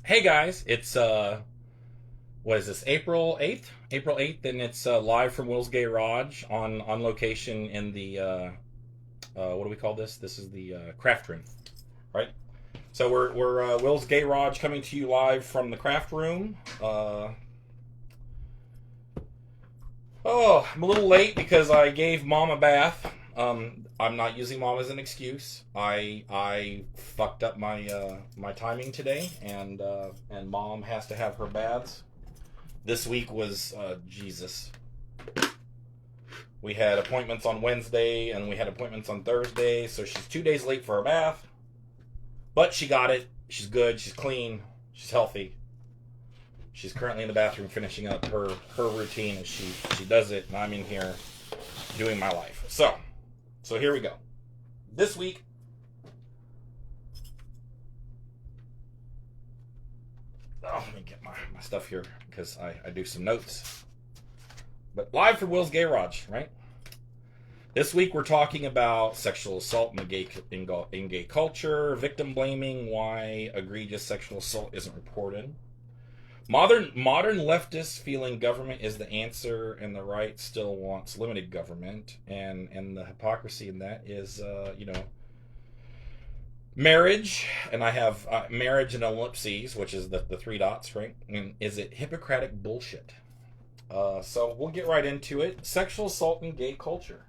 Hey guys, it's what is this? April 8th? April 8th, and it's live from Will's Gayroge on location in the what do we call this? This is the craft room, right? So we're Will's Gayroge coming to you live from the craft room. Oh, I'm a little late because I gave Mom a bath. I'm not using Mom as an excuse. I fucked up my timing today, and Mom has to have her baths. This week was Jesus. We had appointments on Wednesday and we had appointments on Thursday, so she's 2 days late for her bath. But she got it. She's good. She's clean. She's healthy. She's currently in the bathroom finishing up her routine as she does it, and I'm in here doing my life. So here we go. This week, let me get my stuff here because I do some notes. But live for Will's Gayroge, right? This week we're talking about sexual assault in gay culture, victim blaming, why egregious sexual assault isn't reported. Modern leftists feeling government is the answer and the right still wants limited government, and the hypocrisy in that is marriage, and I have marriage and ellipses, which is the three dots, right? And is it Hippocratic bullshit? So we'll get right into it. Sexual assault in gay culture.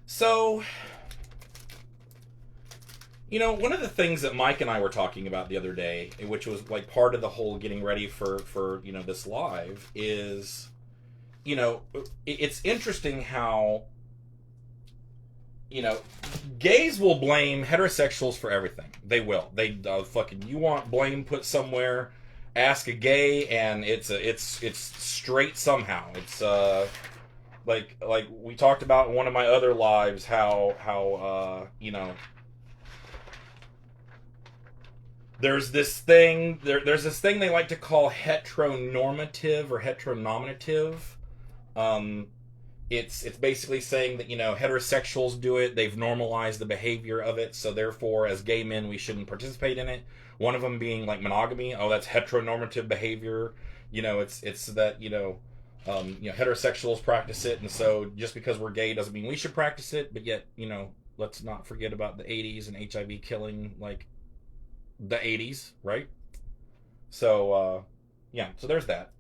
So, one of the things that Mike and I were talking about the other day, which was like part of the whole getting ready for this live, is, it's interesting how, gays will blame heterosexuals for everything. They will. They you want blame put somewhere, ask a gay, and it's straight somehow. It's like we talked about in one of my other lives how there's this thing they like to call heteronormative or heteronominative. It's basically saying that heterosexuals do it, they've normalized the behavior of it, so therefore as gay men we shouldn't participate in it. One of them being like monogamy. Oh, that's heteronormative behavior. It's that heterosexuals practice it, and so just because we're gay doesn't mean we should practice it. But yet let's not forget about the 80s and HIV killing like the 80s, right? So so there's that.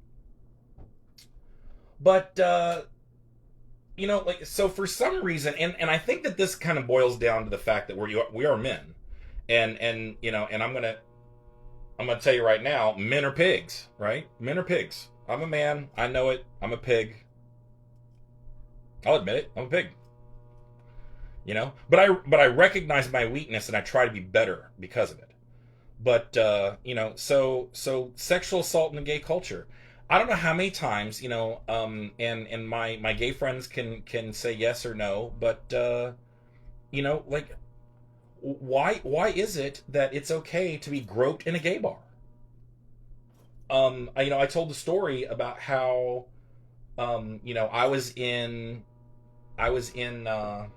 But so for some reason, and I think that this kind of boils down to the fact that we are men, and I'm gonna tell you right now, men are pigs, right? Men are pigs. I'm a man. I know it. I'm a pig. I'll admit it. I'm a pig. But I recognize my weakness and I try to be better because of it. But so sexual assault in the gay culture. I don't know how many times, and my gay friends can say yes or no, but why is it that it's okay to be groped in a gay bar? I told the story about how I was in a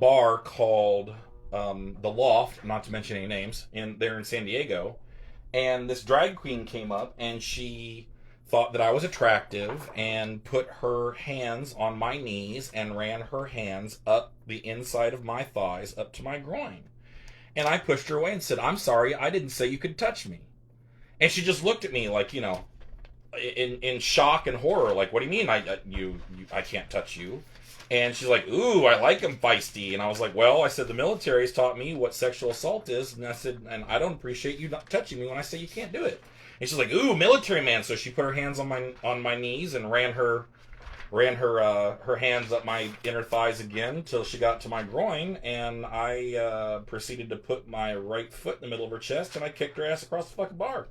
bar called The Loft, not to mention any names, there in San Diego, and this drag queen came up and she thought that I was attractive and put her hands on my knees and ran her hands up the inside of my thighs up to my groin. And I pushed her away and said, "I'm sorry, I didn't say you could touch me." And she just looked at me like, in shock and horror, like, "What do you mean I can't touch you?" And she's like, "Ooh, I like him feisty." And I was like, "Well," I said, "the military's taught me what sexual assault is." And I said, "And I don't appreciate you not touching me when I say you can't do it." And she's like, "Ooh, military man." So she put her hands on my knees and ran her hands up my inner thighs again until she got to my groin. And I proceeded to put my right foot in the middle of her chest and I kicked her ass across the fucking bar.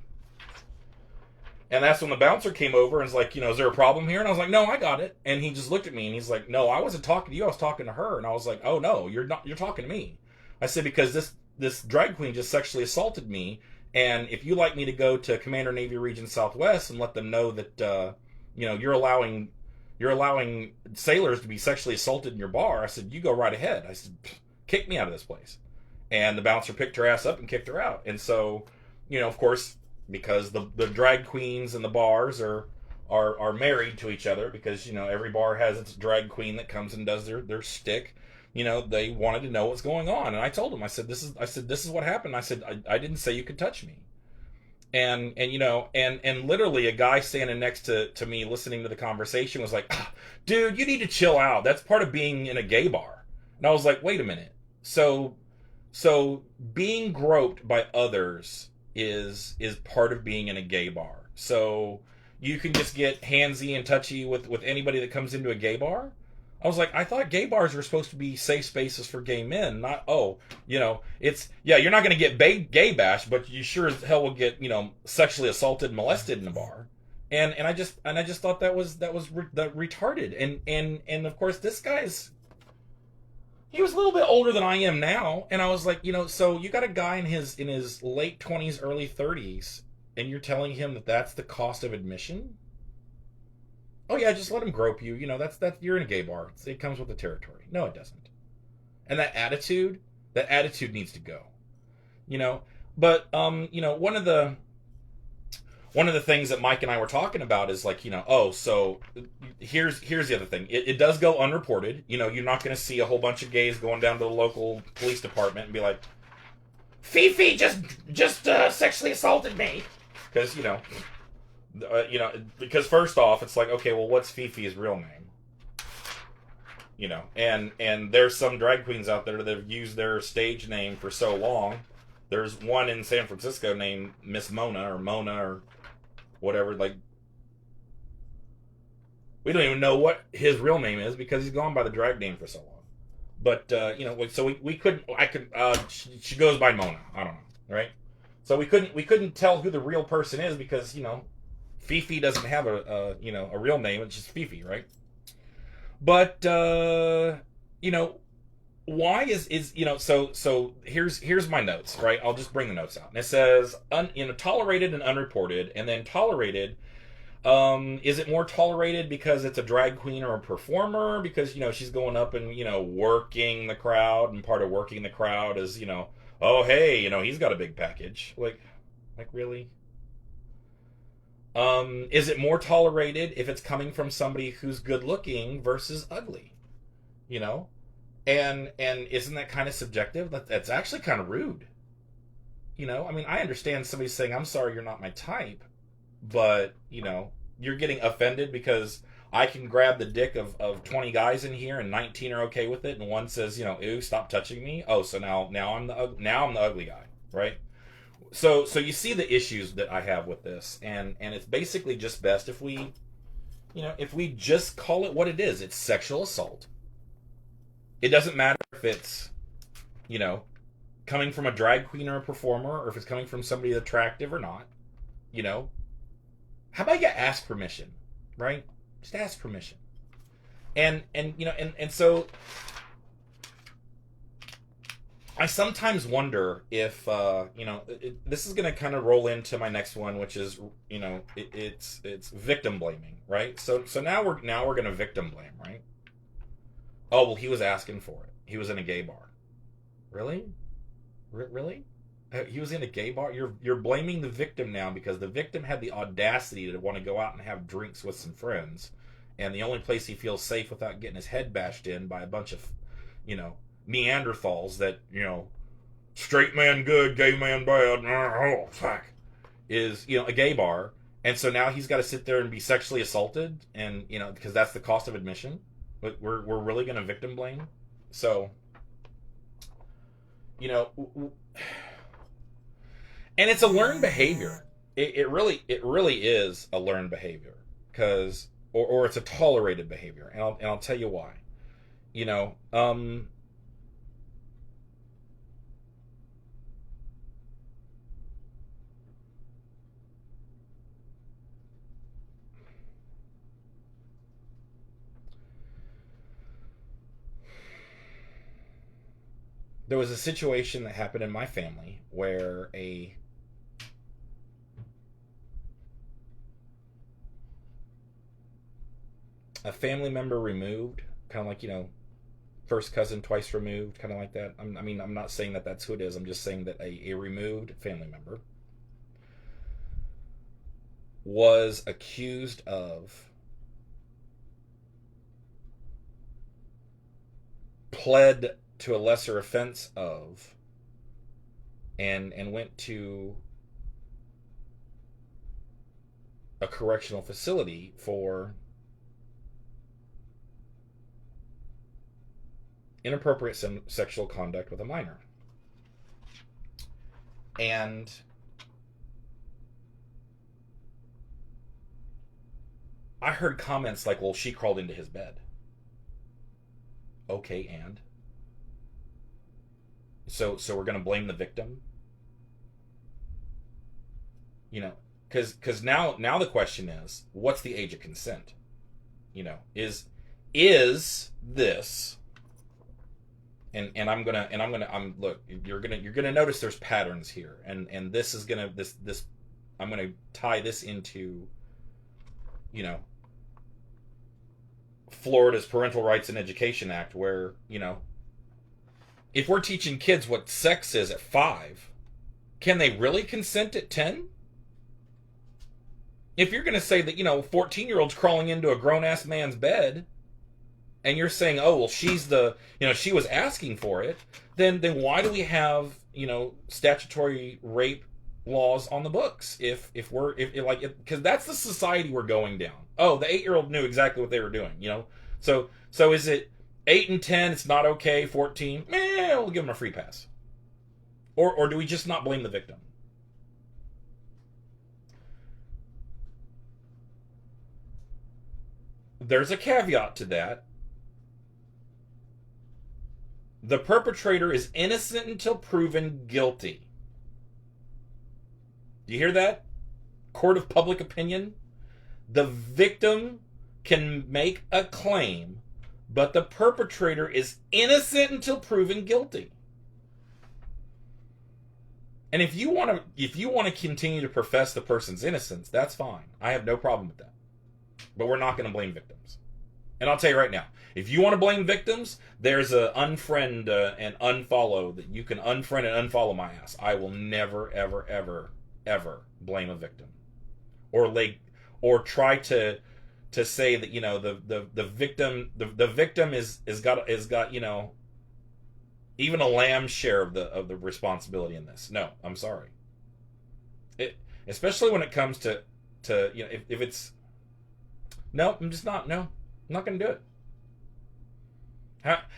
And that's when the bouncer came over and was like, "Is there a problem here?" And I was like, "No, I got it." And he just looked at me and he's like, "No, I wasn't talking to you. I was talking to her." And I was like, "Oh no, you're not. You're talking to me." I said, "Because this drag queen just sexually assaulted me, and if you like me to go to Commander Navy Region Southwest and let them know that you're allowing sailors to be sexually assaulted in your bar," I said, "You go right ahead." I said, "Kick me out of this place." And the bouncer picked her ass up and kicked her out. And so, of course, because the drag queens and the bars are married to each other, because every bar has its drag queen that comes and does their stick. They wanted to know what's going on, and I told them, I said, this is what happened. I said, I didn't say you could touch me. And literally a guy standing next to me listening to the conversation was like, dude, you need to chill out. That's part of being in a gay bar. And I was like, wait a minute. So being groped by others is part of being in a gay bar. So you can just get handsy and touchy with anybody that comes into a gay bar. I was like, I thought gay bars were supposed to be safe spaces for gay men, not, it's, you're not going to get gay bashed, but you sure as hell will get, sexually assaulted and molested in a bar. And I just thought that was retarded. And of course this he was a little bit older than I am now. And I was like, so you got a guy in his late 20s, early 30s, and you're telling him that that's the cost of admission? Oh yeah, just let him grope you. That's you're in a gay bar. It comes with the territory. No, it doesn't. And that attitude needs to go. But one of the things that Mike and I were talking about is like, so here's the other thing. It does go unreported. You're not going to see a whole bunch of gays going down to the local police department and be like, Fifi just sexually assaulted me, because because first off, it's like, okay, well, what's Fifi's real name? And there's some drag queens out there that have used their stage name for so long. There's one in San Francisco named Miss Mona or whatever. Like, we don't even know what his real name is because he's gone by the drag name for so long. But so we couldn't. She goes by Mona. I don't know, right? So we couldn't tell who the real person is because Fifi doesn't have a real name. It's just Fifi, right? But why is so here's my notes, right? I'll just bring the notes out. And it says tolerated and unreported, and then tolerated. Is it more tolerated because it's a drag queen or a performer? Because she's going up and working the crowd, and part of working the crowd is oh hey, he's got a big package. Like really? Is it more tolerated if it's coming from somebody who's good looking versus ugly? And isn't that kind of subjective? That's actually kind of rude. I understand somebody saying, I'm sorry you're not my type, but you're getting offended because I can grab the dick of 20 guys in here and 19 are okay with it, and one says, ew, stop touching me. Oh, so now I'm the ugly guy, right? So you see the issues that I have with this, and it's basically just best if we just call it what it is. It's sexual assault. It doesn't matter if it's, coming from a drag queen or a performer, or if it's coming from somebody attractive or not. How about you ask permission, right? Just ask permission. And so I sometimes wonder if this is going to kind of roll into my next one, which is it's victim blaming, right? So now we're going to victim blame, right? Oh well, he was asking for it. He was in a gay bar. Really? Really? He was in a gay bar. You're blaming the victim now because the victim had the audacity to want to go out and have drinks with some friends, and the only place he feels safe without getting his head bashed in by a bunch of Neanderthals that straight man good, gay man bad, oh fuck, is a gay bar. And so now he's got to sit there and be sexually assaulted, and because that's the cost of admission. But we're really going to victim blame. So and it's a learned behavior. It really is a learned behavior, because or it's a tolerated behavior, and I'll tell you why. There was a situation that happened in my family where a family member removed, kind of like first cousin twice removed, kind of like that. I'm not saying that that's who it is. I'm just saying that a removed family member was accused of, pled to a lesser offense of, and went to a correctional facility for inappropriate sexual conduct with a minor. And I heard comments like, well, she crawled into his bed. Okay, and? So we're going to blame the victim? You know, because now the question is, what's the age of consent? You know, is this, I'm look, you're gonna notice there's patterns here, and this is gonna this I'm gonna tie this into, you know, Florida's Parental Rights and Education Act, where, you know, if we're teaching kids what sex is at 5, can they really consent at 10? If you're going to say that, you know, 14-year-olds crawling into a grown-ass man's bed, and you're saying, oh, well, she's the, you know, she was asking for it, then why do we have, you know, statutory rape laws on the books? If because that's the society we're going down. Oh, the 8-year-old knew exactly what they were doing, you know? So is it 8 and 10, it's not okay, 14, we'll give them a free pass? Or do we just not blame the victim? There's a caveat to that. The perpetrator is innocent until proven guilty. Do you hear that? Court of public opinion? The victim can make a claim, but the perpetrator is innocent until proven guilty. And if you want to continue to profess the person's innocence, that's fine. I have no problem with that. But we're not going to blame victims. And I'll tell you right now, if you want to blame victims, there's a unfriend and unfollow that you can unfriend and unfollow my ass. I will never, ever, ever, ever blame a victim, or try to say that, you know, the victim is got you know, even a lamb's share of the responsibility in this. No, I'm sorry. Especially when it comes to you know, if it's, no, I'm just not. No, I'm not going to do it.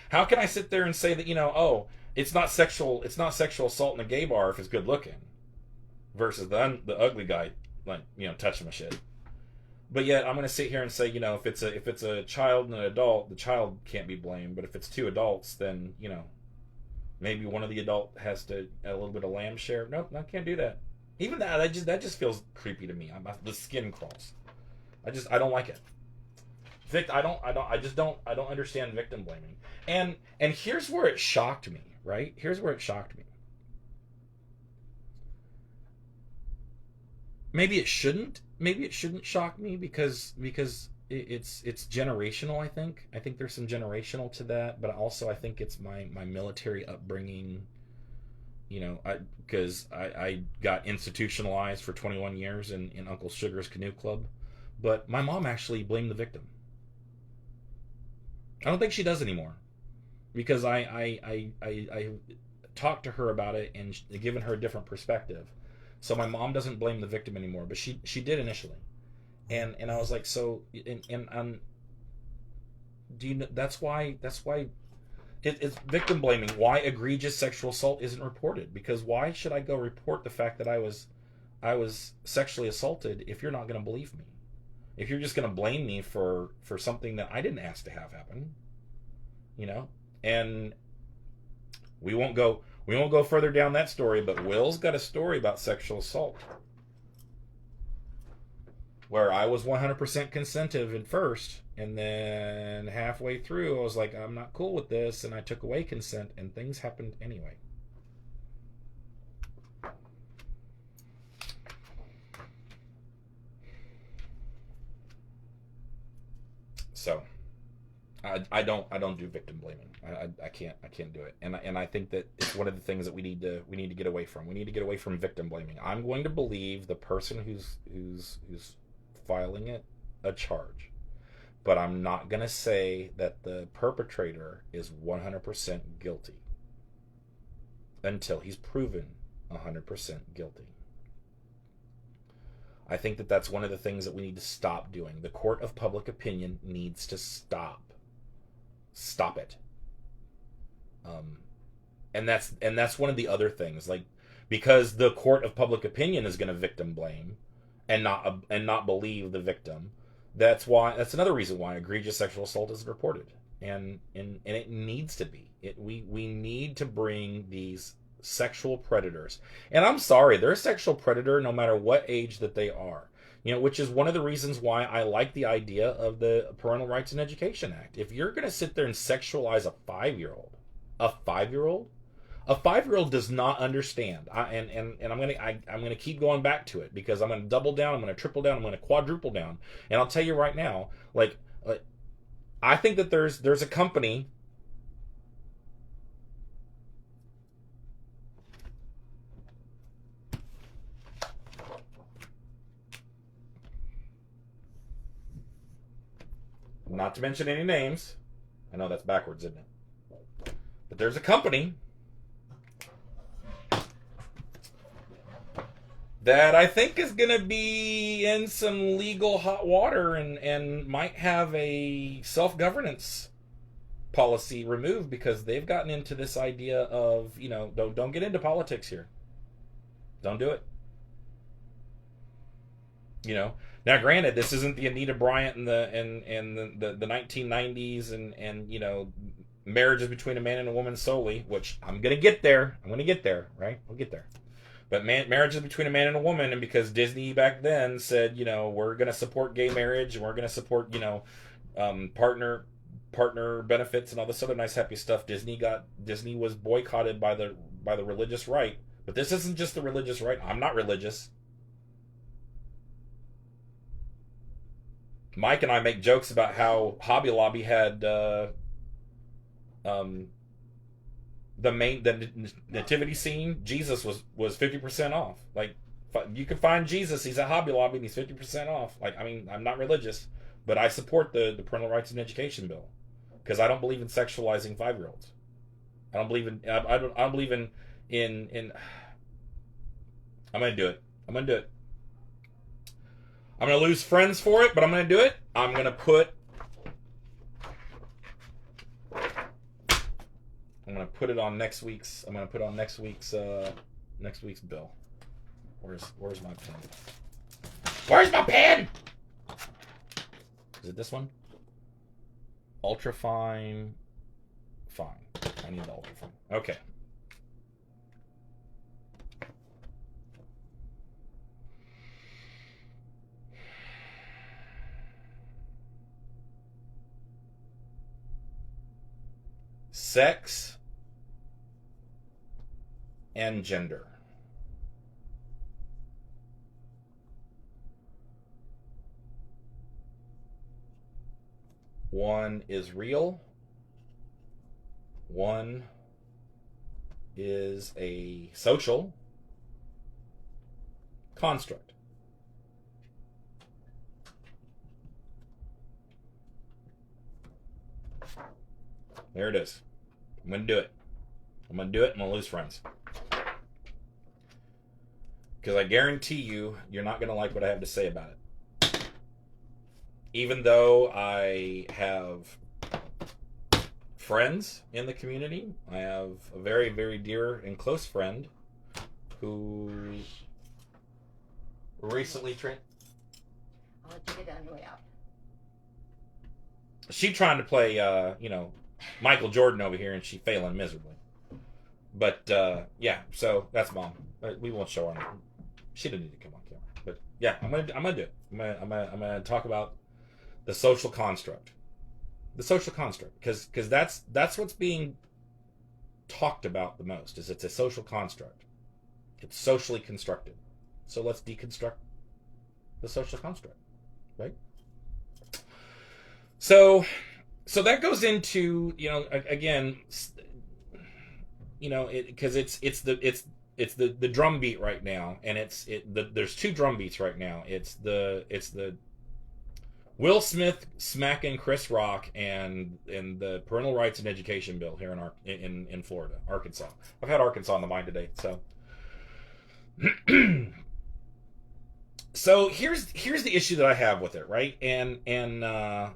How can I sit there and say that, you know, oh, it's not sexual assault in a gay bar if it's good looking, versus the ugly guy, like, you know, touching my shit. But yet I'm going to sit here and say, you know, if it's a child and an adult, the child can't be blamed. But if it's 2 adults, then, you know, maybe one of the adult has to a little bit of lamb share. Nope, I can't do that. Even that just feels creepy to me. The skin crawls. I don't like it. I don't understand victim blaming. And here's where it shocked me, right? Here's where it shocked me. Maybe it shouldn't shock me because it's generational. I think there's some generational to that, but also I think it's my military upbringing. You know, because I got institutionalized for 21 years in Uncle Sugar's Canoe Club, but my mom actually blamed the victim. I don't think she does anymore, because I talked to her about it and given her a different perspective. So my mom doesn't blame the victim anymore, but she did initially, and I was like, so and do you know, that's why it's victim blaming. Why egregious sexual assault isn't reported? Because why should I go report the fact that I was sexually assaulted if you're not going to believe me? If you're just going to blame me for something that I didn't ask to have happen, you know? And we won't go further down that story, but Will's got a story about sexual assault where I was 100% consentive at first, and then halfway through I was like, I'm not cool with this, and I took away consent, and things happened anyway. So, I don't do victim blaming. I can't do it. And I think that it's one of the things that we need to get away from. We need to get away from victim blaming. I'm going to believe the person who's filing it a charge, but I'm not going to say that the perpetrator is 100% guilty until he's proven 100% guilty. I think that that's one of the things that we need to stop doing. The court of public opinion needs to stop it. And that's one of the other things, like, because the court of public opinion is going to victim blame and not believe the victim. That's another reason why egregious sexual assault isn't reported, and it needs to be. We need to bring these sexual predators, and I'm sorry, they're a sexual predator no matter what age that they are. Which is one of the reasons why I like the idea of the Parental Rights and Education Act. If you're going to sit there and sexualize a 5-year-old does not understand. I'm gonna keep going back to it, because I'm gonna double down, I'm gonna triple down, I'm gonna quadruple down, and I'll tell you right now, like, I think that there's a company. Not to mention any names. I know that's backwards, isn't it? But there's a company that I think is going to be in some legal hot water and might have a self-governance policy removed, because they've gotten into this idea of, don't get into politics here. Don't do it. Now, granted, this isn't the Anita Bryant in the 1990s and marriages between a man and a woman solely, which I'm gonna get there. Right? We'll get there. But marriages between a man and a woman, and because Disney back then said, we're gonna support gay marriage and we're gonna support, partner benefits and all this other nice happy stuff, Disney was boycotted by the religious right. But this isn't just the religious right. I'm not religious. Mike and I make jokes about how Hobby Lobby had the nativity scene. Jesus was 50% off. Like, you can find Jesus. He's at Hobby Lobby and he's 50% off. Like, I mean, I'm not religious, but I support the Parental Rights and Education bill, because I don't believe in sexualizing 5-year-olds. I don't believe in. I don't believe in. I'm gonna do it. I'm going to lose friends for it, but I'm going to do it. I'm going to put it on next week's. I'm going to put on next week's bill. Where's my pen? Where's my pen? Is it this one? Ultrafine. Fine. I need the ultrafine. Okay. Sex and gender. One is real. One is a social construct. There it is. I'm going to do it. I'm going to lose friends. Because I guarantee you're not going to like what I have to say about it. Even though I have friends in the community, I have a very, very dear and close friend who recently I'll let you get down your way out. She trying to play, Michael Jordan over here, and she failing miserably. But yeah, so that's Mom. We won't show her. She didn't need to come on camera. But yeah, I'm gonna do it. I'm gonna talk about the social construct. The social construct, because that's what's being talked about the most. Is it's a social construct. It's socially constructed. So let's deconstruct the social construct, right? So So that goes into, again, because it's the drum beat right now, and there's two drum beats right now. It's the Will Smith smacking Chris Rock and the parental rights and education bill here in Florida, Arkansas. I've had Arkansas on the mind today, so. So here's the issue that I have with it, right? And I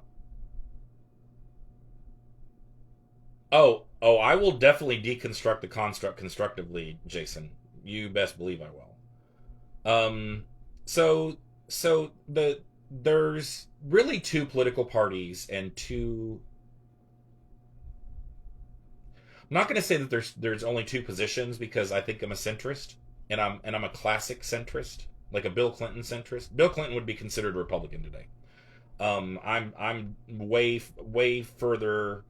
will definitely deconstruct the construct constructively, Jason. You best believe I will. There's really two political parties and two. I'm not going to say that there's only two positions, because I think I'm a centrist, and I'm a classic centrist, like a Bill Clinton centrist. Bill Clinton would be considered a Republican today. I'm way further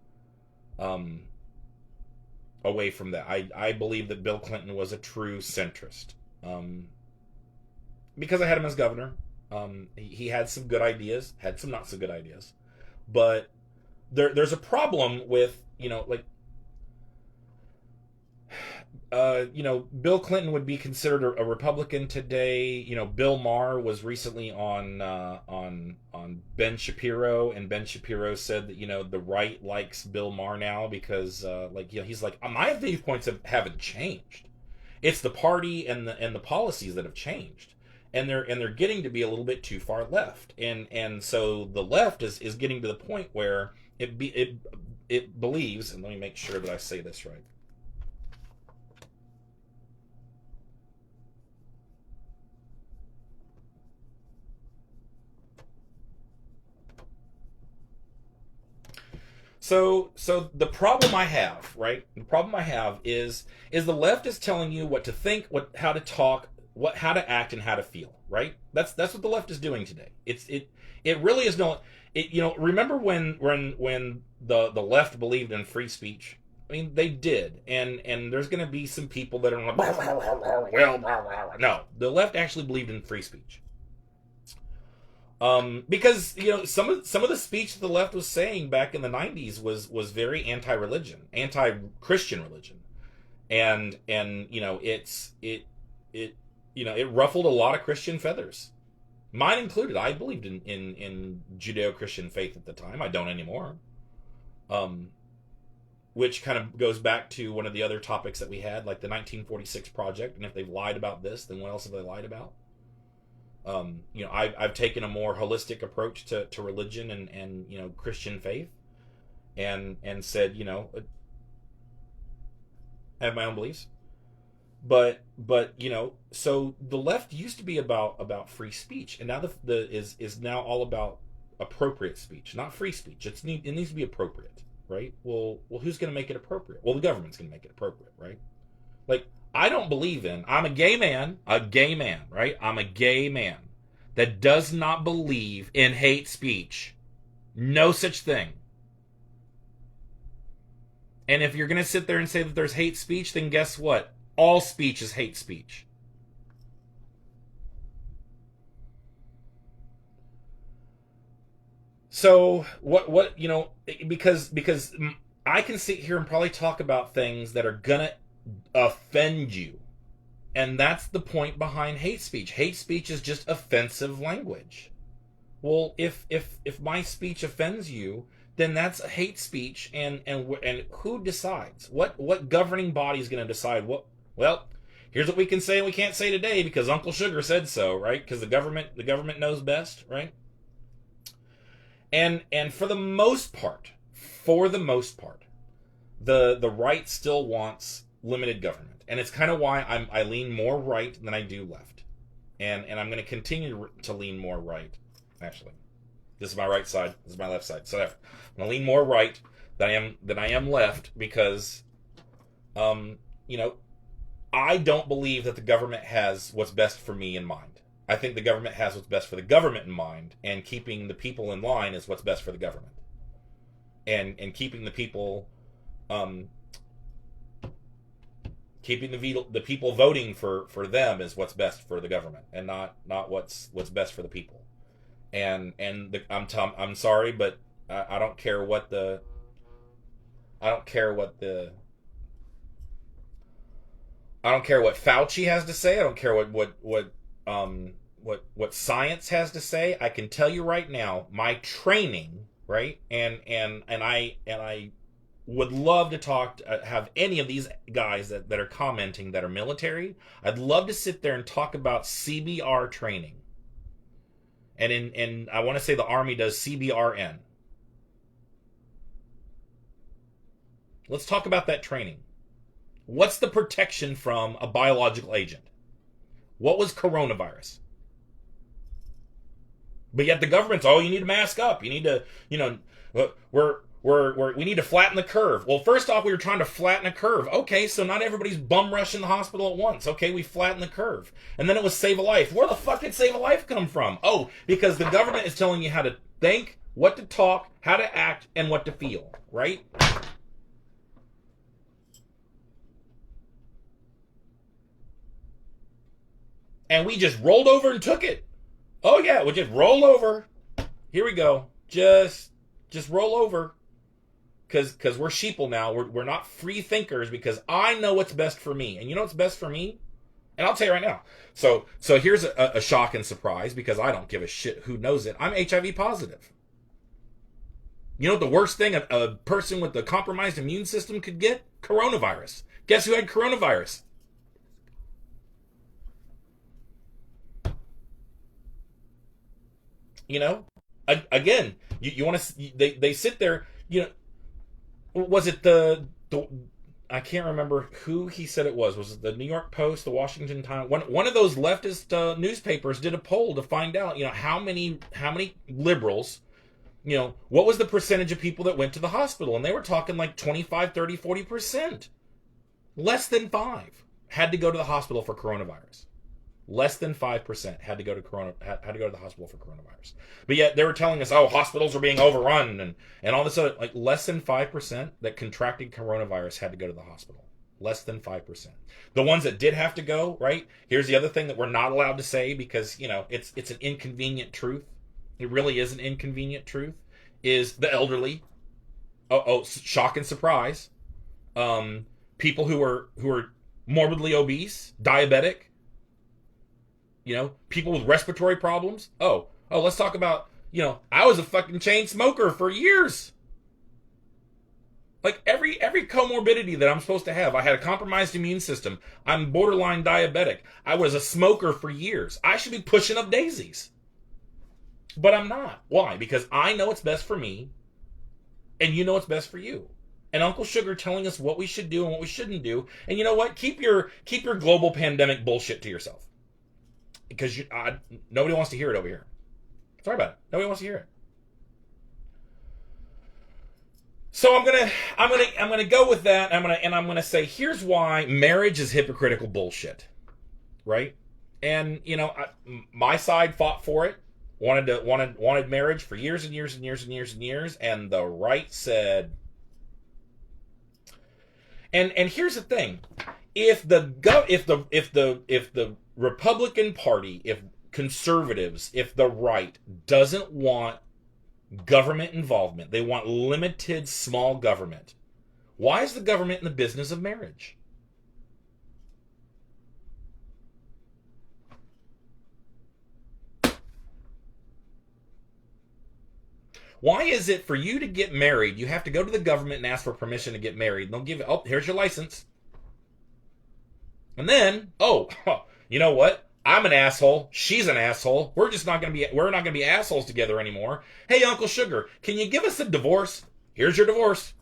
away from that. I believe that Bill Clinton was a true centrist, because I had him as governor. He had some good ideas, had some not so good ideas, but there's a problem with, Bill Clinton would be considered a Republican today. Bill Maher was recently on Ben Shapiro, and Ben Shapiro said that the right likes Bill Maher now because he's like, my viewpoints haven't changed. It's the party and the policies that have changed, and they're getting to be a little bit too far left, and so the left is getting to the point where it believes, and let me make sure that I say this right. So the problem I have, right? The problem I have is the left is telling you what to think, how to talk, how to act, and how to feel, right? That's what the left is doing today. It really is no. Remember when the left believed in free speech? I mean, they did, and there's going to be some people that are like, no, the left actually believed in free speech. Because some of the speech that the left was saying back in the 90s was very anti-religion, anti-Christian religion, and it ruffled a lot of Christian feathers, mine included. I believed in Judeo-Christian faith at the time. I don't anymore. Which kind of goes back to one of the other topics that we had, like the 1946 Project, and if they've lied about this, then what else have they lied about? I've taken a more holistic approach to religion and Christian faith, and said, I have my own beliefs, but so the left used to be about free speech, and now is now all about appropriate speech, not free speech. It needs to be appropriate, right? Well, who's going to make it appropriate? Well, the government's going to make it appropriate, right? Like, I don't believe I'm a gay man, right? I'm a gay man that does not believe in hate speech. No such thing. And if you're going to sit there and say that there's hate speech, then guess what? All speech is hate speech. So because I can sit here and probably talk about things that are gonna offend you, and that's the point behind hate speech. Hate speech is just offensive language. Well, if my speech offends you, then that's hate speech, and who decides? What governing body is going to decide what? Well, here's what we can say and we can't say today because Uncle Sugar said so, right? Because the government knows best, right? And for the most part, the right still wants limited government, and it's kind of why I lean more right than I do left, and I'm going to continue to lean more right. Actually, this is my right side. This is my left side. So I'm going to lean more right than I am left because, I don't believe that the government has what's best for me in mind. I think the government has what's best for the government in mind, and keeping the people in line is what's best for the government. And keeping the people, keeping the people voting for them is what's best for the government, and not what's best for the people. I'm sorry, but I don't care what the I don't care what the I don't care what Fauci has to say. I don't care what science has to say. I can tell you right now, my training, right, and I would love to talk to, have any of these guys that are commenting that are military. I'd love to sit there and talk about CBR training. And I want to say the Army does CBRN. Let's talk about that training. What's the protection from a biological agent? What was coronavirus? But yet the government's, oh, you need to mask up. You need to, we need to flatten the curve. Well, first off, we were trying to flatten a curve. Okay, so not everybody's bum rushing the hospital at once. Okay, we flattened the curve. And then it was save a life. Where the fuck did save a life come from? Oh, because the government is telling you how to think, what to talk, how to act, and what to feel, right? And we just rolled over and took it. Oh yeah, we'll just roll over. Here we go. Just roll over. Because we're sheeple now. We're not free thinkers because I know what's best for me. And you know what's best for me? And I'll tell you right now. So here's a shock and surprise because I don't give a shit who knows it. I'm HIV positive. You know what the worst thing a person with a compromised immune system could get? Coronavirus. Guess who had coronavirus? You know, again, you want to? They sit there. You know, was it the I can't remember who he said it was. Was it the New York Post, the Washington Times? One of those leftist newspapers did a poll to find out. You know, how many liberals. You know, what was the percentage of people that went to the hospital? And they were talking like 25, 30, 40%. Less than 5 had to go to the hospital for coronavirus. Less than 5% had to go to the hospital for coronavirus. But yet they were telling us, oh, hospitals are being overrun and all this other, like less than 5% that contracted coronavirus had to go to the hospital. Less than 5%. The ones that did have to go, right? Here's the other thing that we're not allowed to say because, you know, it's an inconvenient truth. It really is an inconvenient truth. Is the elderly. Oh, shock and surprise. People who are morbidly obese, diabetic. You know, people with respiratory problems. Oh, let's talk about, you know, I was a fucking chain smoker for years. Like every comorbidity that I'm supposed to have. I had a compromised immune system. I'm borderline diabetic. I was a smoker for years. I should be pushing up daisies. But I'm not. Why? Because I know what's best for me, and you know what's best for you. And Uncle Sugar telling us what we should do and what we shouldn't do. And you know what? Keep your global pandemic bullshit to yourself. Because nobody wants to hear it over here. Sorry about it. Nobody wants to hear it. So I'm gonna go with that. I'm gonna say here's why marriage is hypocritical bullshit, right? And you know, my side fought for it, wanted marriage for years and years and years and years and years, and the right said. And here's the thing, if the Republican Party, if conservatives, if the right doesn't want government involvement, they want limited small government. Why is the government in the business of marriage? Why is it for you to get married, you have to go to the government and ask for permission to get married? They'll give it, oh, here's your license. And then, oh, you know what? I'm an asshole. She's an asshole. We're not going to be assholes together anymore. Hey, Uncle Sugar, can you give us a divorce? Here's your divorce.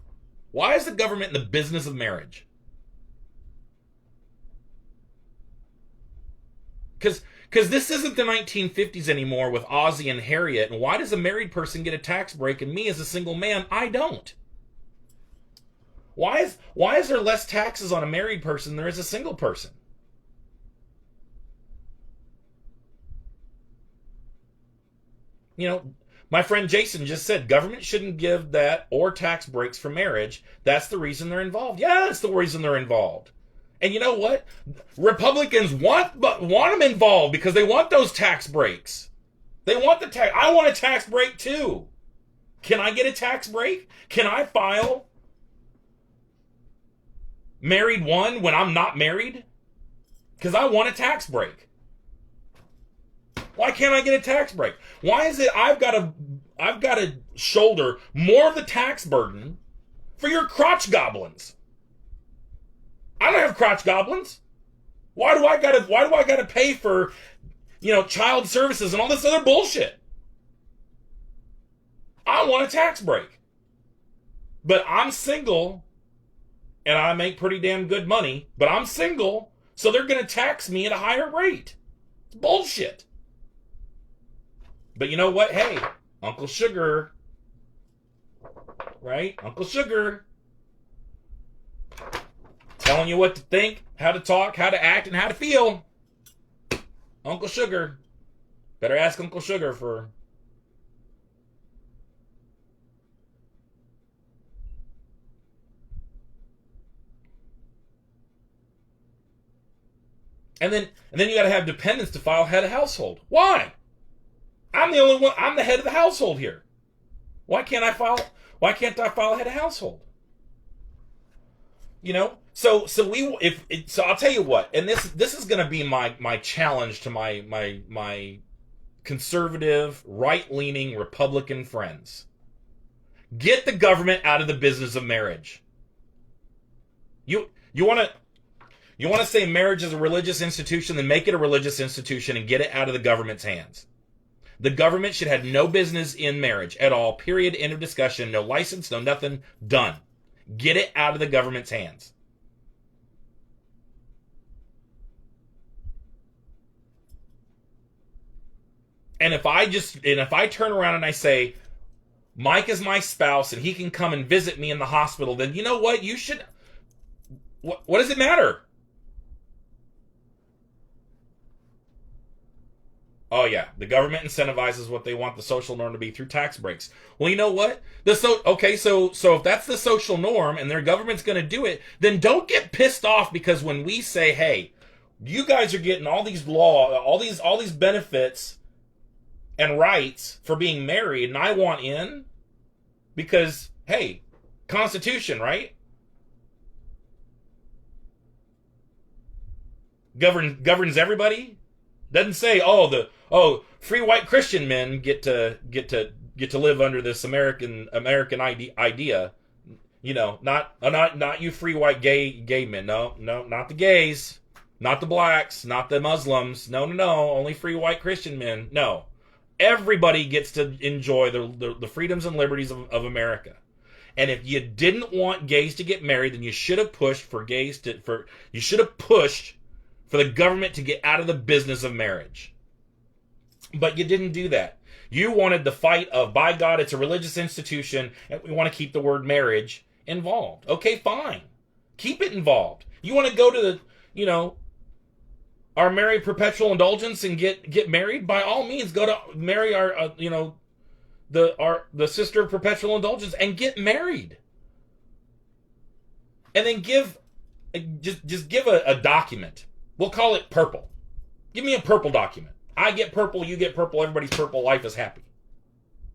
Why is the government in the business of marriage? Because this isn't the 1950s anymore with Ozzie and Harriet. And why does a married person get a tax break and me as a single man, I don't? Why is there less taxes on a married person than there is a single person? You know, my friend Jason just said government shouldn't give that or tax breaks for marriage. That's the reason they're involved. Yeah, that's the reason they're involved. And you know what? Republicans want them involved because they want those tax breaks. They want the tax. I want a tax break too. Can I get a tax break? Can I file married one when I'm not married? Because I want a tax break. Why can't I get a tax break? Why is it I've got to shoulder more of the tax burden for your crotch goblins? I don't have crotch goblins. Why do I gotta pay for, child services and all this other bullshit? I want a tax break. But I'm single and I make pretty damn good money, but I'm single, so they're gonna tax me at a higher rate. It's bullshit. But you know what? Hey, Uncle Sugar, right? Uncle Sugar, telling you what to think, how to talk, how to act, and how to feel. Uncle Sugar. Better ask Uncle Sugar for... And then you got to have dependents to file head of household. Why? I'm the only one. I'm the head of the household here. Why can't I file head of household? So I'll tell you what, and this is going to be my challenge to my conservative, right-leaning Republican friends. Get the government out of the business of marriage. You want to say marriage is a religious institution, then make it a religious institution and get it out of the government's hands. The government should have no business in marriage at all, period, end of discussion, no license, no nothing, done. Get it out of the government's hands. And if I turn around and I say, Mike is my spouse and he can come and visit me in the hospital, then you know what? You should... What does it matter? Oh yeah, the government incentivizes what they want the social norm to be through tax breaks. Well, you know what? So if that's the social norm and their government's going to do it, then don't get pissed off because when we say, "Hey, you guys are getting all these all these benefits and rights for being married, and I want in because hey, Constitution, right? Governs everybody." Doesn't say, free white Christian men get to live under this American idea. Not you free white gay men. No, not the gays, not the blacks, not the Muslims. No, only free white Christian men. No, everybody gets to enjoy the freedoms and liberties of America. And if you didn't want gays to get married, then you should have pushed for the government to get out of the business of marriage. But you didn't do that. You wanted the fight of, by God, it's a religious institution, and we want to keep the word marriage involved. Okay, fine. Keep it involved. You want to go to our married perpetual indulgence and get married? By all means, go to marry our, the sister of perpetual indulgence and get married. And then give a document. We'll call it purple. Give me a purple document. I get purple, you get purple, everybody's purple, life is happy.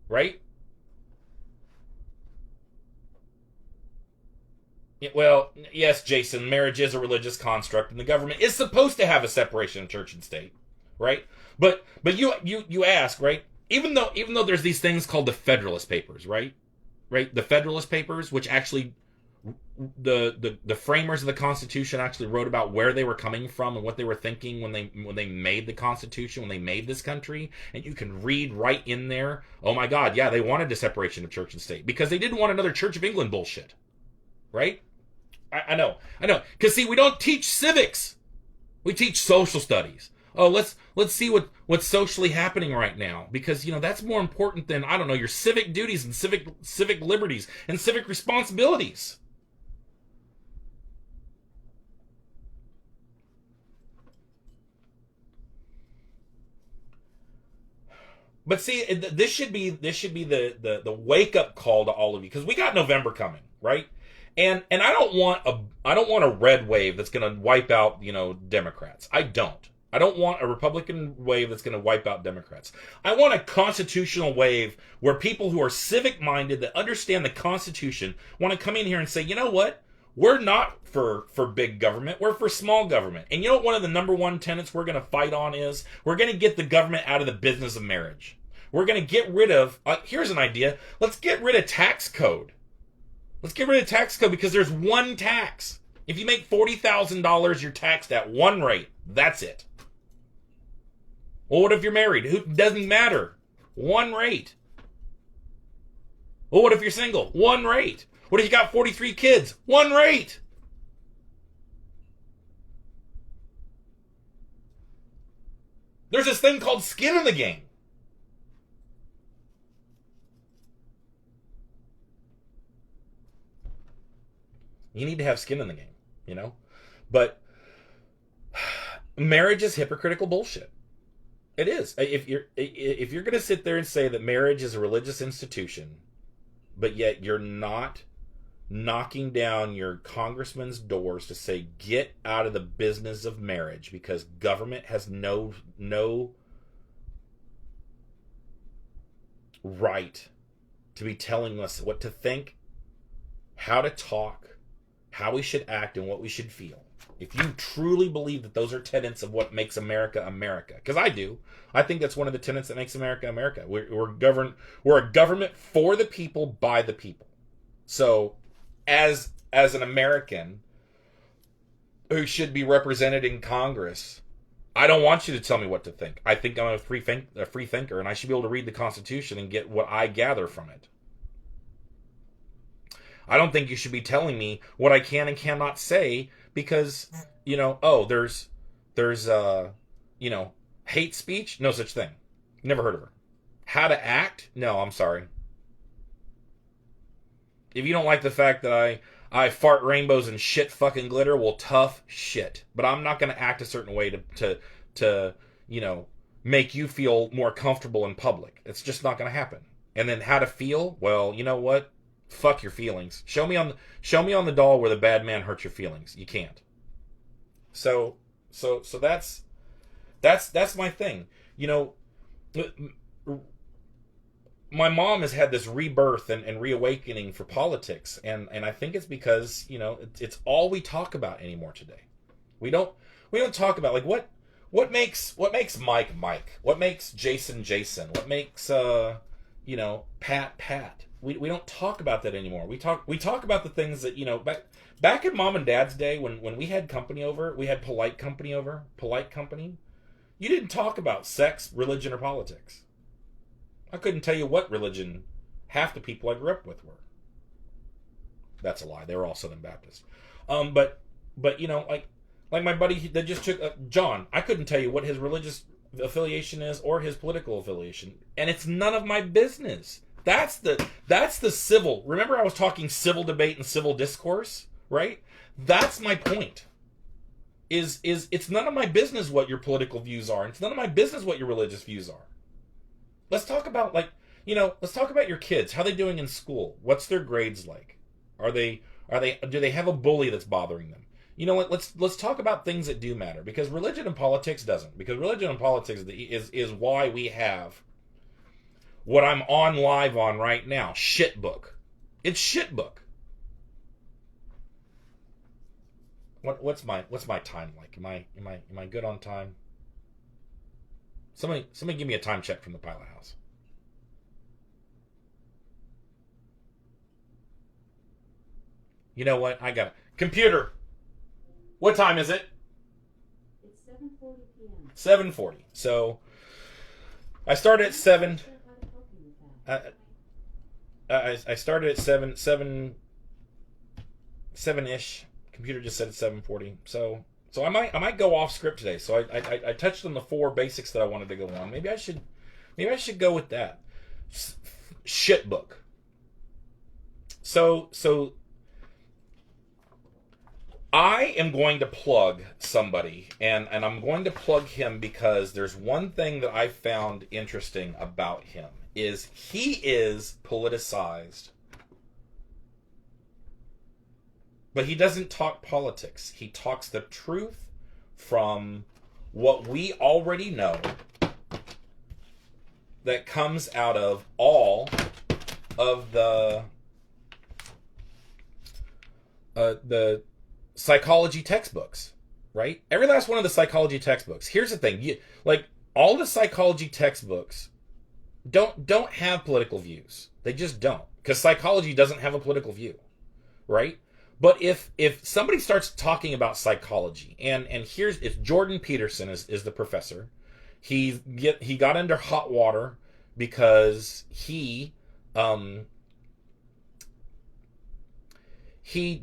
Right? Well, yes, Jason, marriage is a religious construct, and the government is supposed to have a separation of church and state. Right? But you ask, right? Even though there's these things called the Federalist Papers, right? Right? The Federalist Papers, which actually the framers of the Constitution actually wrote about where they were coming from and what they were thinking when they made the Constitution, when they made this country, and you can read right in there, oh my God, yeah, they wanted a separation of church and state because they didn't want another Church of England bullshit, right? I know, because see, we don't teach civics, we teach social studies. Oh, let's see what's socially happening right now, because that's more important than, I don't know, your civic duties and civic liberties and civic responsibilities. But see, this should be the wake up call to all of you, because we got November coming, right? And I don't want a red wave that's going to wipe out Democrats. I don't. I don't want a Republican wave that's going to wipe out Democrats. I want a constitutional wave where people who are civic-minded, that understand the Constitution, want to come in here and say, you know what? We're not for big government. We're for small government. And you know what one of the number one tenets we're going to fight on is? We're going to get the government out of the business of marriage. We're going to get rid of, here's an idea, let's get rid of tax code. Let's get rid of tax code because there's one tax. If you make $40,000, you're taxed at one rate. That's it. Well, what if you're married? It doesn't matter. One rate. Well, what if you're single? One rate. What if you got 43 kids? One rate. There's this thing called skin in the game. You need to have skin in the game, you know? But marriage is hypocritical bullshit. It is. If you're going to sit there and say that marriage is a religious institution, but yet you're not knocking down your congressman's doors to say, get out of the business of marriage because government has no right to be telling us what to think, how to talk, how we should act, and what we should feel. If you truly believe that those are tenets of what makes America America, because I do, I think that's one of the tenets that makes America America. We're a government for the people, by the people. So, as an American who should be represented in Congress, I don't want you to tell me what to think. I think I'm a free thinker, and I should be able to read the Constitution and get what I gather from it. I don't think you should be telling me what I can and cannot say because, there's hate speech. No such thing. Never heard of her. How to act? No, I'm sorry. If you don't like the fact that I fart rainbows and shit fucking glitter, well, tough shit. But I'm not going to act a certain way to make you feel more comfortable in public. It's just not going to happen. And then how to feel? Well, you know what? Fuck your feelings. Show me on the doll where the bad man hurt your feelings. You can't. So that's my thing. My mom has had this rebirth and reawakening for politics, and I think it's because it's all we talk about anymore today. We don't talk about like what makes Mike Mike, what makes Jason Jason, what makes Pat. We don't talk about that anymore. We talk about the things that back in Mom and Dad's day when we had company over, we had polite company over, polite company. You didn't talk about sex, religion, or politics. I couldn't tell you what religion half the people I grew up with were. That's a lie. They were all Southern Baptist. But like my buddy that just took John, I couldn't tell you what his religious affiliation is or his political affiliation, and it's none of my business. That's the civil. Remember, I was talking civil debate and civil discourse, right? That's my point. Is it's none of my business what your political views are. And it's none of my business what your religious views are. Let's talk about let's talk about your kids. How are they doing in school? What's their grades like? Do they have a bully that's bothering them? Let's talk about things that do matter, because religion and politics doesn't. Because religion and politics is why we have what I'm on live on right now. Shit book. It's shit book. What's my time like? Am I good on time? Somebody give me a time check from the pilot house. You know what? I got it. Computer. What time is it? It's 7:40 p.m. 7:40. So I started at 7. I started at 7-ish. Computer just said it's 7:40. So I might go off script today. So I touched on the 4 basics that I wanted to go on. Maybe I should go with that. Shit book. So I am going to plug somebody, and I'm going to plug him because there's one thing that I found interesting about him. Is he is politicized, but he doesn't talk politics. He talks the truth from what we already know that comes out of all of the psychology textbooks, right? Every last one of the psychology textbooks. Here's the thing: like all the psychology textbooks don't have political views. They just don't, because psychology doesn't have a political view, right? But if somebody starts talking about psychology, and here's if Jordan Peterson is the professor, he got under hot water because he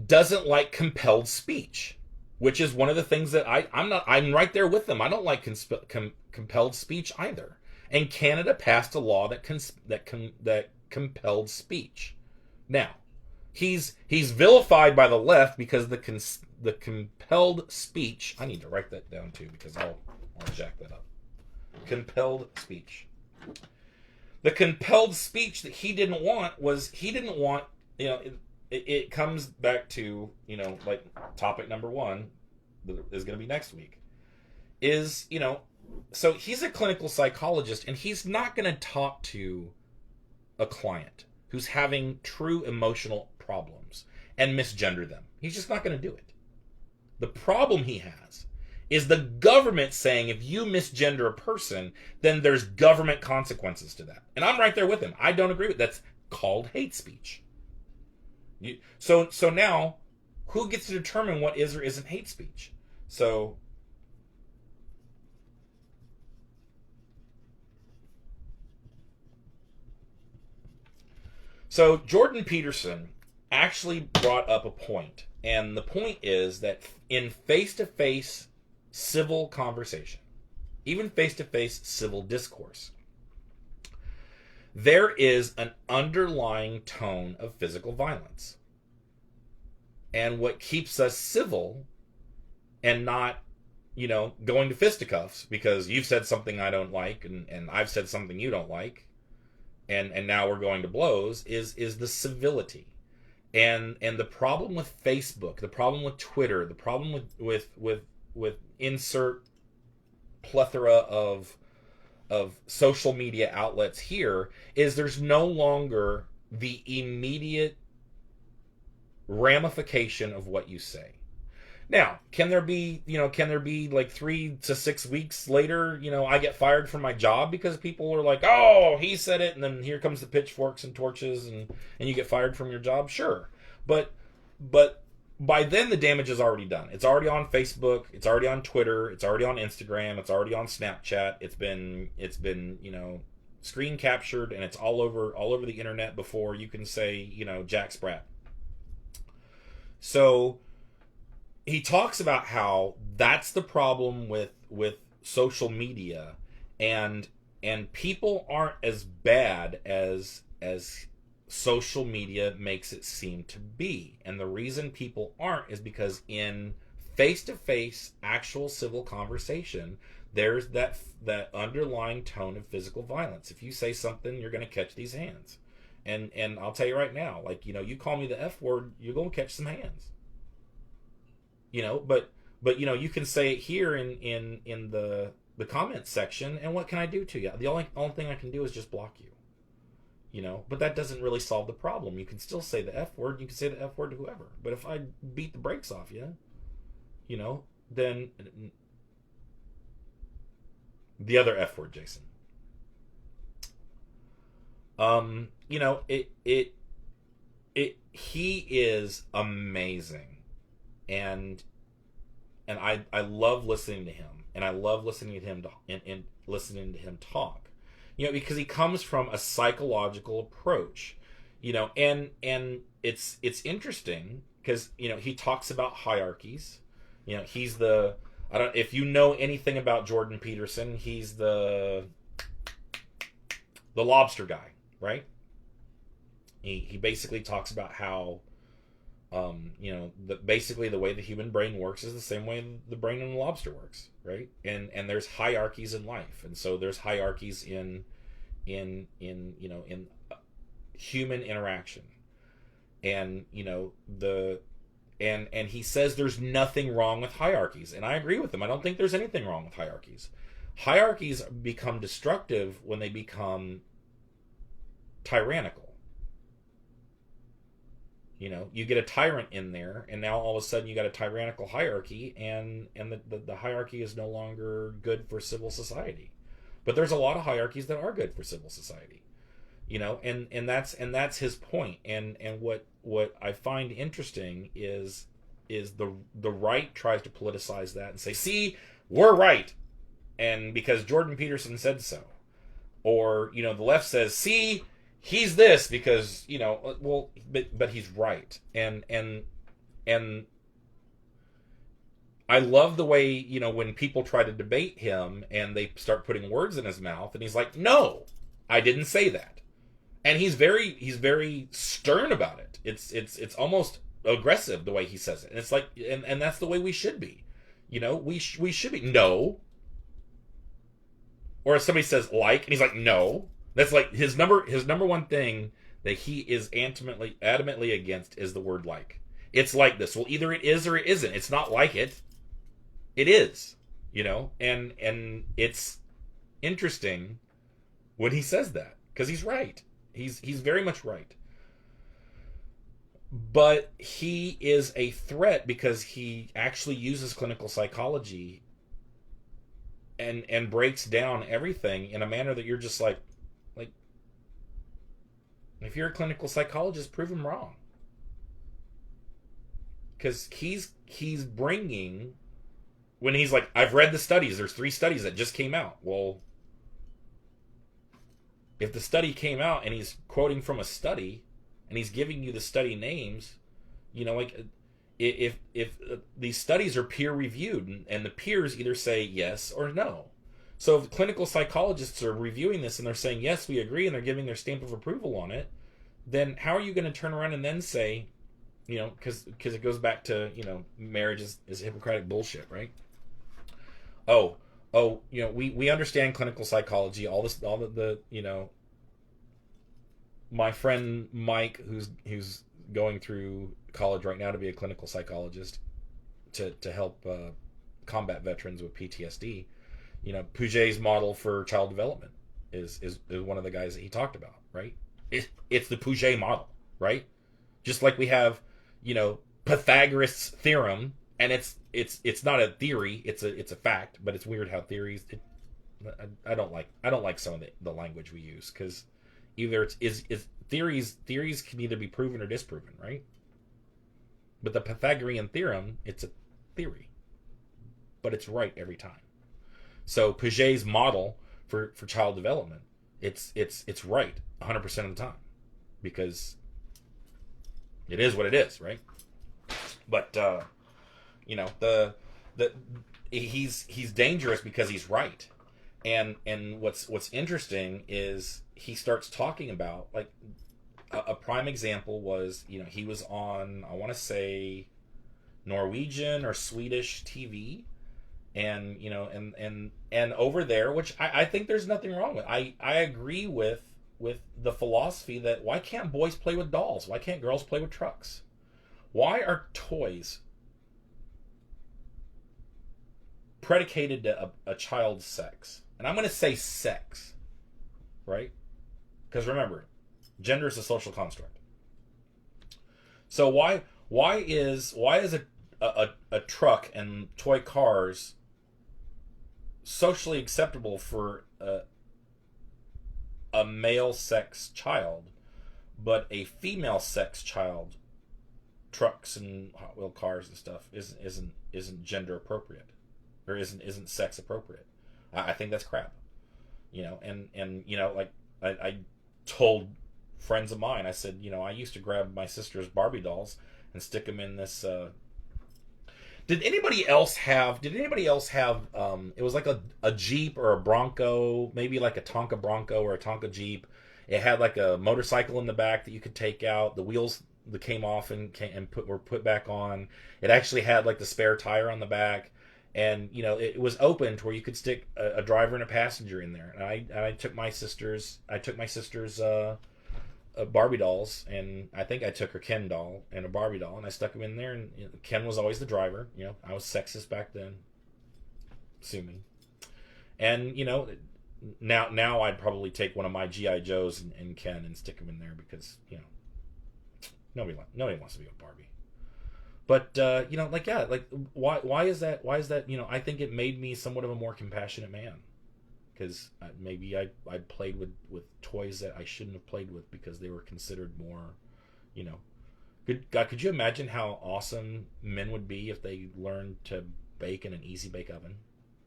doesn't like compelled speech, which is one of the things that I'm right there with them. I don't like compelled speech either. And Canada passed a law that compelled speech. Now, he's vilified by the left because the compelled speech. I need to write that down too, because I'll jack that up. Compelled speech. The compelled speech that he didn't want, it comes back to, like topic number 1 that is going to be next week is, so he's a clinical psychologist, and he's not going to talk to a client who's having true emotional problems and misgender them. He's just not going to do it. The problem he has is the government saying if you misgender a person, then there's government consequences to that. And I'm right there with him. I don't agree with that. That's called hate speech. So now, who gets to determine what is or isn't hate speech? So Jordan Peterson actually brought up a point, and the point is that in face-to-face civil conversation, even face-to-face civil discourse, there is an underlying tone of physical violence. And what keeps us civil and not, going to fisticuffs because you've said something I don't like and I've said something you don't like, and now we're going to blows, is the civility. And the problem with Facebook, the problem with Twitter, the problem with insert plethora of social media outlets here is there's no longer the immediate ramification of what you say. Now, can there be like 3 to 6 weeks later, I get fired from my job because people are like, oh, he said it, and then here comes the pitchforks and torches, and you get fired from your job? Sure. But by then the damage is already done. It's already on Facebook, it's already on Twitter, it's already on Instagram, it's already on Snapchat, it's been screen captured, and it's all over the internet before you can say, Jack Sprat. So he talks about how that's the problem with social media, and people aren't as bad as social media makes it seem to be. And the reason people aren't is because in face-to-face actual civil conversation, there's that underlying tone of physical violence. If you say something, you're going to catch these hands. And I'll tell you right now, like, you call me the F word, you're going to catch some hands. But you can say it here in the comments section, and what can I do to you? The only thing I can do is just block you. But that doesn't really solve the problem. You can still say the F word, you can say the F word to whoever. But if I beat the brakes off you, then the other F word, Jason. He is amazing. And I love listening to him, and I love listening to him and listening to him talk, because he comes from a psychological approach, and it's interesting because he talks about hierarchies. He's if you know anything about Jordan Peterson, he's the lobster guy, right? He basically talks about how basically the way the human brain works is the same way the brain in the lobster works, right? And there's hierarchies in life, and so there's hierarchies in human interaction, and and he says there's nothing wrong with hierarchies, and I agree with him. I don't think there's anything wrong with hierarchies. Hierarchies become destructive when they become tyrannical. You know, you get a tyrant in there, and now all of a sudden you got a tyrannical hierarchy, and the hierarchy is no longer good for civil society. But there's a lot of hierarchies that are good for civil society. You know, and that's his point. And what I find interesting is the right tries to politicize that and say, see, we're right, and because Jordan Peterson said so. Or, you know, the left says, see, he's this because, you know, well, but he's right. And I love the way, you know, when people try to debate him and they start putting words in his mouth, and he's like, no, I didn't say that. And he's very stern about it. It's almost aggressive the way he says it. And it's like, and that's the way we should be. You know, we should be. No. Or if somebody says like, and he's like, no. That's like his number one thing that he is adamantly against is the word like. It's like this. Well, either it is or it isn't. It's not like it. It is. You know, and it's interesting when he says that, because he's right. He's very much right. But he is a threat because he actually uses clinical psychology and breaks down everything in a manner that you're just like, if you're a clinical psychologist, prove him wrong. Because he's bringing, when he's like, I've read the studies, there's 3 studies that just came out. Well, if the study came out and he's quoting from a study and he's giving you the study names, you know, like if these studies are peer reviewed and the peers either say yes or no. So if clinical psychologists are reviewing this and they're saying, yes, we agree, and they're giving their stamp of approval on it, then how are you going to turn around and then say, you know, because it goes back to, you know, marriage is Hippocratic bullshit, right? Oh, you know, we understand clinical psychology, all the you know, my friend Mike, who's going through college right now to be a clinical psychologist to help combat veterans with PTSD. You know, Puget's model for child development is one of the guys that he talked about, right? It's the Puget model, right? Just like we have, you know, Pythagoras theorem, and it's not a theory, it's a fact, but it's weird how theories. I don't like some of the language we use, because either it's theories can either be proven or disproven, right? But the Pythagorean theorem, it's a theory, but it's right every time. So Puget's model for child development, it's right 100% of the time, because it is what it is, right? But you know, he's dangerous because he's right, and what's interesting is he starts talking about, like, a prime example was, you know, he was on, I want to say, Norwegian or Swedish TV. And, you know, and over there, which I think there's nothing wrong with. I agree with the philosophy that why can't boys play with dolls? Why can't girls play with trucks? Why are toys predicated to a child's sex? And I'm going to say sex, right? Because remember, gender is a social construct. So why is a truck and toy cars socially acceptable for a male sex child, but a female sex child, trucks and Hot Wheel cars and stuff isn't gender appropriate, or isn't sex appropriate? I think that's crap, you know. And you know, like I told friends of mine, I said, you know, I used to grab my sister's Barbie dolls and stick them in this. Did anybody else have? It was like a Jeep or a Bronco, maybe like a Tonka Bronco or a Tonka Jeep. It had like a motorcycle in the back that you could take out. The wheels that came off and were put back on. It actually had like the spare tire on the back, and you know, it was open to where you could stick a driver and a passenger in there. And I took my sister's Barbie dolls, and I think I took her Ken doll and a Barbie doll, and I stuck them in there, and Ken was always the driver. I was sexist back then. Sue me. And now I'd probably take one of my GI Joes and Ken and stick them in there because nobody wants to be with Barbie. But why is that? Why is that? I think it made me somewhat of a more compassionate man, because maybe I played with toys that I shouldn't have played with because they were considered more, could you imagine how awesome men would be if they learned to bake in an easy bake oven,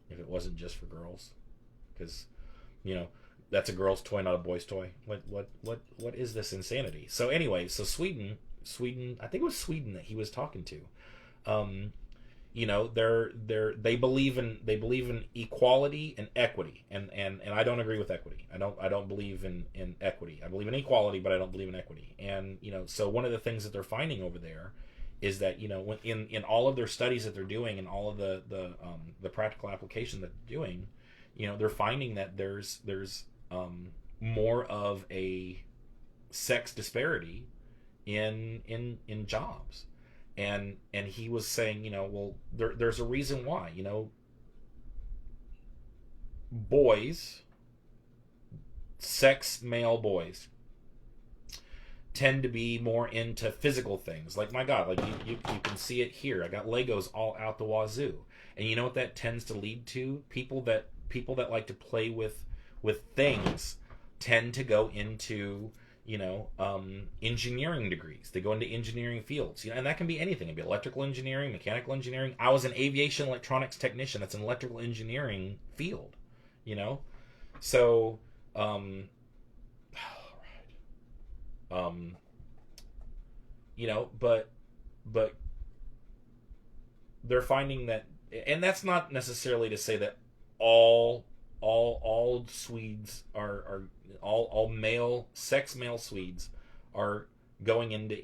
if it wasn't just for girls? Because that's a girl's toy, not a boy's toy. What is this insanity? So anyway, so Sweden, I think it was Sweden that he was talking to. They believe in equality and equity, and I don't agree with equity. I don't believe in equity. I believe in equality, but I don't believe in equity. And so one of the things that they're finding over there is that when in all of their studies that they're doing and all of the practical application that they're doing, they're finding that there's more of a sex disparity in jobs. And he was saying, well, there's a reason why. Boys, male boys, tend to be more into physical things. Like, my God, like you can see it here. I got Legos all out the wazoo. And you know what that tends to lead to? People that like to play with things tend to go into engineering degrees. They go into engineering fields, and that can be anything. It can be electrical engineering, mechanical engineering. I was an aviation electronics technician. That's an electrical engineering field, So, but they're finding that, and that's not necessarily to say that all Swedes are all male Swedes are going into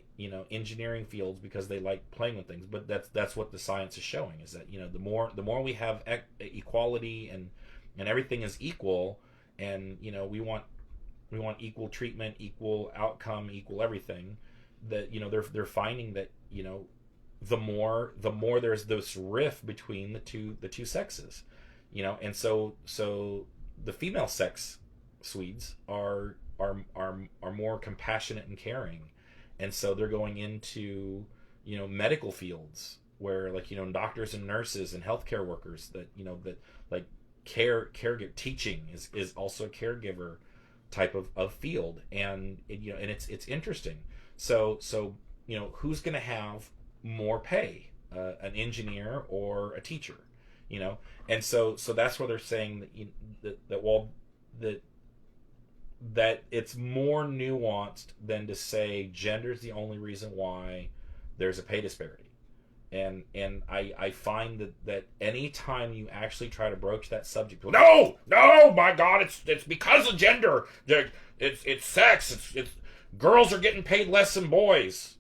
engineering fields because they like playing with things. But that's what the science is showing, is that the more we have equality and everything is equal, and we want equal treatment, equal outcome, equal everything, that they're finding that the more there's this rift between the two sexes. And so the female sex Swedes are more compassionate and caring, and so they're going into medical fields where, like, doctors and nurses and healthcare workers that that like caregiver teaching is also a caregiver type of field, and and it's interesting. So who's going to have more pay, an engineer or a teacher? And so that's where they're saying that it's more nuanced than to say gender is the only reason why there's a pay disparity. And I find that any time you actually try to broach that subject, no, my God, it's because of gender. It's sex. It's girls are getting paid less than boys.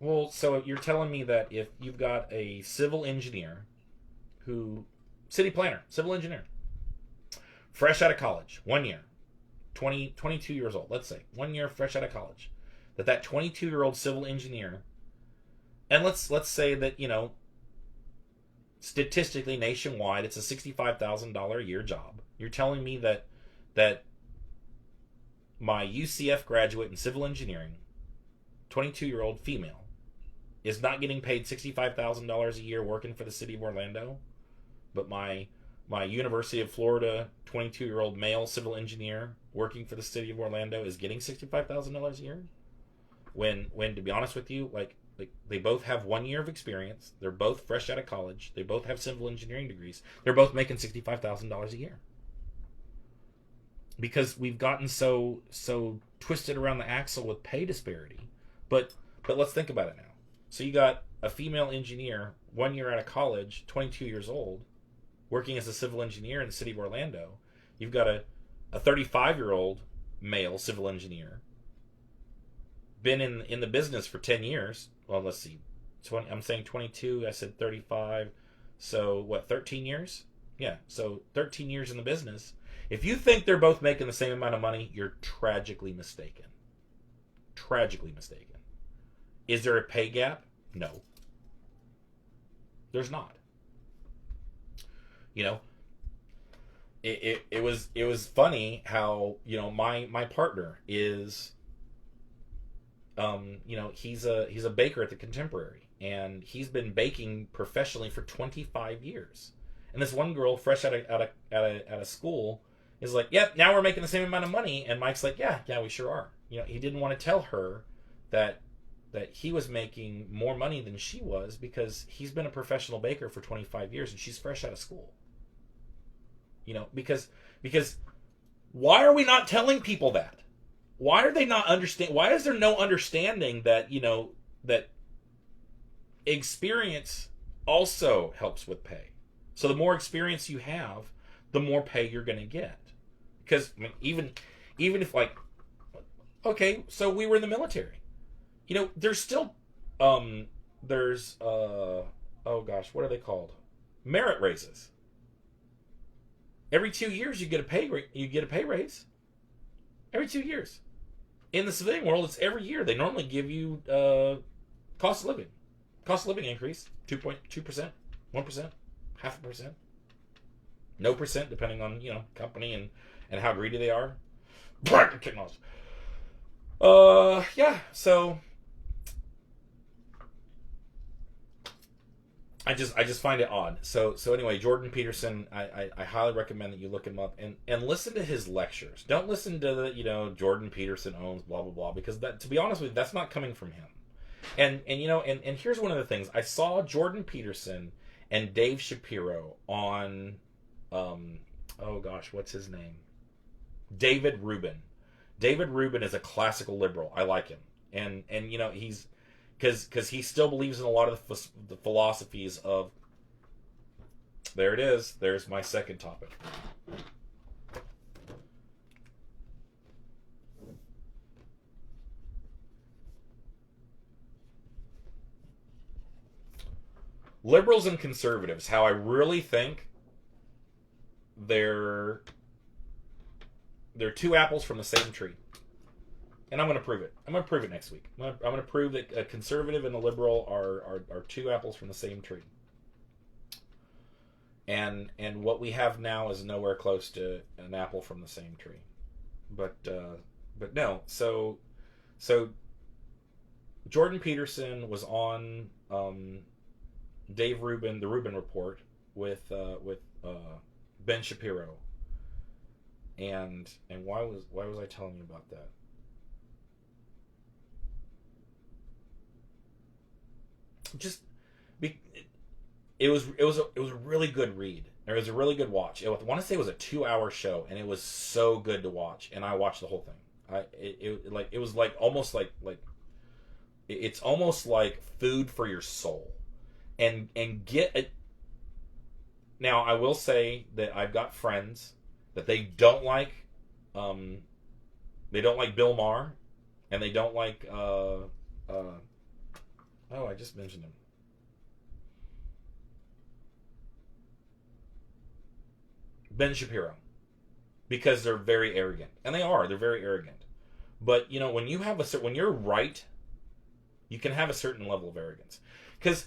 Well, so you're telling me that if you've got a civil engineer city planner, civil engineer, fresh out of college, 1 year, 22 years old, let's say, 1 year fresh out of college, that 22-year-old civil engineer, and let's say that, statistically nationwide, it's a $65,000 a year job. You're telling me that my UCF graduate in civil engineering, 22-year-old female, is not getting paid $65,000 a year working for the city of Orlando, but my University of Florida 22-year-old male civil engineer working for the city of Orlando is getting $65,000 a year? When to be honest with you, like they both have 1 year of experience, they're both fresh out of college, they both have civil engineering degrees, they're both making $65,000 a year. Because we've gotten so twisted around the axle with pay disparity. But let's think about it now. So you got a female engineer, 1 year out of college, 22 years old, working as a civil engineer in the city of Orlando. You've got a 35-year-old male civil engineer, been in the business for 10 years. Well, let's see. I'm saying 22, I said 35. So what, 13 years? Yeah, so 13 years in the business. If you think they're both making the same amount of money, you're tragically mistaken. Tragically mistaken. Is there a pay gap? No, there's not. You know, it was funny how, my partner is, he's a baker at the Contemporary, and he's been baking professionally for 25 years. And this one girl, fresh out of school, is like, "Yep, now we're making the same amount of money." And Mike's like, "Yeah, we sure are." He didn't want to tell her that he was making more money than she was, because he's been a professional baker for 25 years and she's fresh out of school. Because why are we not telling people that? Why are they not understand? Why is there no understanding that that experience also helps with pay? So the more experience you have, the more pay you're going to get. Because even if, like, okay, so we were in the military. There's still there's oh gosh, what are they called? Merit raises. Every 2 years you get a pay raise. Every 2 years. In the civilian world, it's every year. They normally give you cost of living increase, 2.2%, 1%, 0.5%, no percent, depending on company and how greedy they are. Yeah. So I just find it odd. So anyway, Jordan Peterson, I highly recommend that you look him up and listen to his lectures. Don't listen to the Jordan Peterson owns blah blah blah, because that, to be honest with you, that's not coming from him. And here's one of the things. I saw Jordan Peterson and Dave Shapiro on oh gosh, what's his name? David Rubin. David Rubin is a classical liberal. I like him. And he's because he still believes in a lot of the philosophies of, there it is, there's my second topic. Liberals and conservatives, how I really think they're two apples from the same tree. And I'm going to prove it. I'm going to prove it next week. I'm going to prove that a conservative and a liberal are two apples from the same tree. And what we have now is nowhere close to an apple from the same tree. But no. So Jordan Peterson was on Dave Rubin, the Rubin Report, with Ben Shapiro. And why was I telling you about that? It was a really good read. It was a really good watch. I want to say it was a 2-hour show, and it was so good to watch. And I watched the whole thing. It was like almost like it's almost like food for your soul. And get it. Now I will say that I've got friends that they don't like Bill Maher, and they don't like oh, I just mentioned him. Ben Shapiro. Because they're very arrogant. And they are. They're very arrogant. But, when when you're right, you can have a certain level of arrogance. Because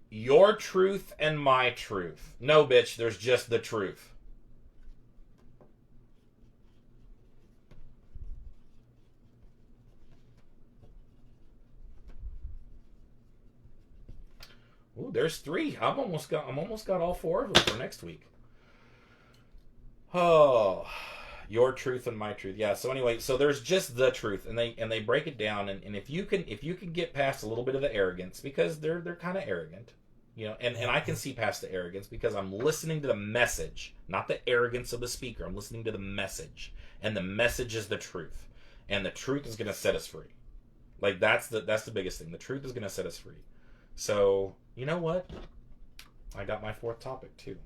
your truth and my truth. No, bitch, there's just the truth. Ooh, there's 3. I'm almost got all 4 of them for next week. Oh, your truth and my truth. Yeah. So anyway, so there's just the truth, and they break it down, and if you can get past a little bit of the arrogance, because they're kind of arrogant, and I can see past the arrogance because I'm listening to the message, not the arrogance of the speaker. I'm listening to the message, and the message is the truth, and the truth is going to set us free. Like that's the biggest thing. The truth is going to set us free. So, you know what? I got my 4th topic, too.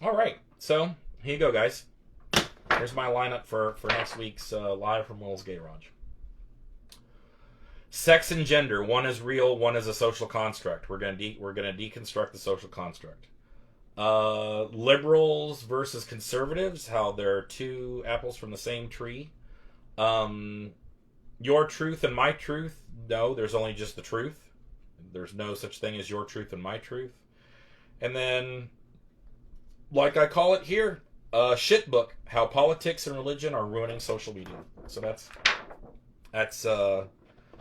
All right, so here you go, guys. Here's my lineup for next week's live from Will's Gayroge. Sex and gender. One is real. One is a social construct. We're gonna deconstruct the social construct. Liberals versus conservatives. How they're two apples from the same tree. Your truth and my truth. No, there's only just the truth. There's no such thing as your truth and my truth. And then, like I call it here, shit book. How politics and religion are ruining social media. So that's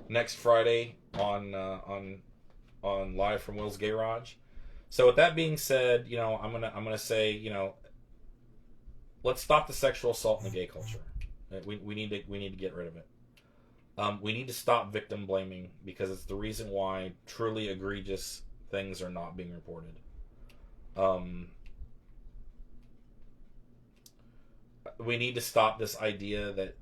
next Friday on live from Will's Gayroge. So with that being said, I'm gonna say, let's stop the sexual assault in the gay culture. We need to get rid of it. We need to stop victim blaming because it's the reason why truly egregious things are not being reported. We need to stop this idea that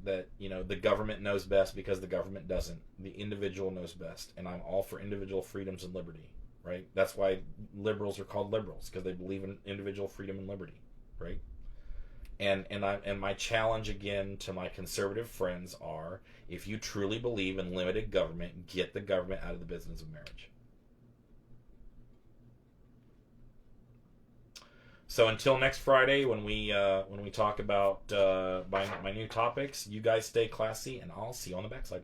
the government knows best because the government doesn't. The individual knows best, and I'm all for individual freedoms and liberty, right? That's why liberals are called liberals, because they believe in individual freedom and liberty, right? And my challenge again to my conservative friends are: if you truly believe in limited government, get the government out of the business of marriage. So until next Friday, when we talk about my new topics, you guys stay classy, and I'll see you on the backside.